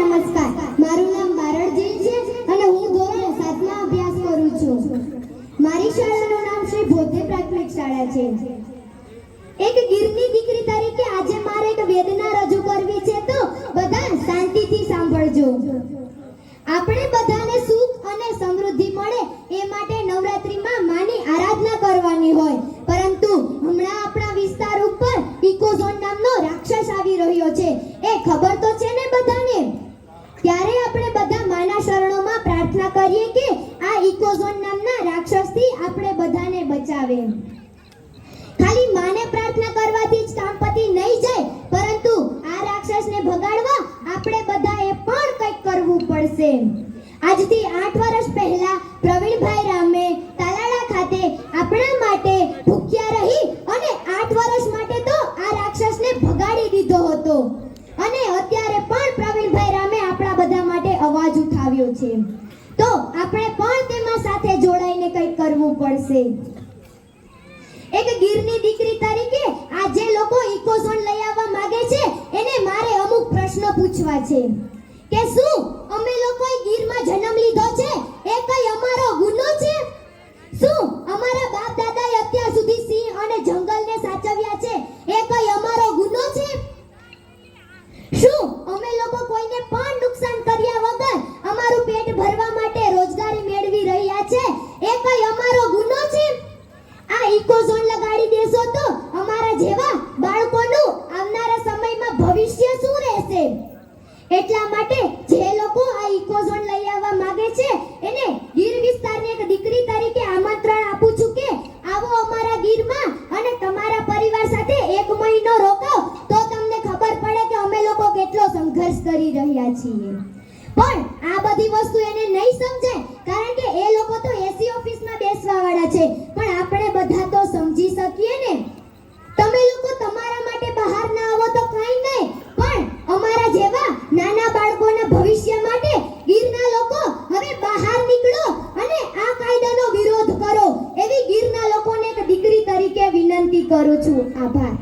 નમસ્કાર. મારું નામ બારડજી છે અને હું ધોરણ 7 માં અભ્યાસ કરું છું. મારી શાળાનું નામ શ્રી બોધે પ્રાથમિક શાળા છે. એક ગીરની દીકરી તરીકે આજે મારે એક વેદના રજૂ કરવી છે, તો બધા શાંતિથી સાંભળજો. આપણે બધાને સુખ અને સમૃદ્ધિ મળે એ માટે નવરાત્રીમાં માની આરાધના કરવાની હોય, પરંતુ હમણાં આપણા વિસ્તાર ઉપર ઇકોઝોન નામનો રાક્ષસ આવી રહ્યો છે. એ ખબર તો છે ને બધાને? ત્યારે આપણે બધા માના શરણોમાં પ્રાર્થના કરીએ કે આ ઇકોઝોન નામના રાક્ષસથી આપણે બધાને બચાવે. ખાલી માને પ્રાર્થના કરવાથી જ કામ પતી નહીં જાય, પરંતુ આ રાક્ષસને ભગાડવા આપણે બધાએ પણ કંઈક કરવું પડશે. આજથી 8 વર્ષ પહેલા પ્રવીણભાઈ રામે તાલાળા ખાતે આપણા માટે ભૂખ્યા રહી અને 8 વર્ષ માટે તો આ રાક્ષસને ભગાડી દીધો હતો. અને અત્યારે પણ પ્રવીણભાઈ રામે આપણા બધા માટે અવાજ ઉઠાવ્યો છે. તો આપણે પણ તેમાં સાથે જોડાઈને કંઈક કરવું પડશે. એક ગીરની દીકરી તરીકે આ જે લોકો ઇકોઝોન લઈ આવવા માંગે છે એને મારે અમુક પ્રશ્નો પૂછવા છે કે શું અમે લોકોએ ગીરમાં જન્મ લીધો છે એ કઈ અમારો ગુનો છે? શું અમારા બાપ દાદાએ અત્યાર સુધી સિંહ અને જંગલને સાચવ્યા છે એ કઈ અમારો ગુનો છે? શું અમે લોકો કોઈને પણ નુકસાન કર્યા વગર અમારું પેટ ભરવા માટે રોજગારી મેળવી રહ્યા છે એ કઈ અમારો ગુનો છે? આ ઇકોઝોન લગાડી દેશો તો અમારા જેવા બાળકોનું આવનારા સમયમાં ભવિષ્ય શું રહેશે? એટલા માટે જે લોકો આ ઇકોઝોન લઈ આવવા માંગે છે એને ગીર વિસ્તારની એક દીકરી તરીકે આમંત્રણ આપું છું કે આવો અમારા ગીરમાં અને તમારા પરિવાર સાથે 1 મહિનો રોકાઓ, તો તમને ખબર પડે કે અમે લોકો કેટલો સંઘર્ષ કરી રહ્યા છીએ. પણ આ બધી વસ્તુ એને નહીં સમજાય, કારણ કે એ લોકો તો એસી ઓફિસમાં બેસવા વાળા છે. પણ આપણે બધા તો સમજી શકીએ ને. તમે લોકો તમારા માટે બહાર ના આવો તો કાઈ નહીં, પણ અમારા જેવા નાના બાળકોના ભવિષ્ય માટે ગીરના લોકો હવે બહાર નીકળો અને આ કાયદાનો વિરોધ કરો એવી ગીરના લોકોને એક દીકરી તરીકે વિનંતી કરું છું. આભાર.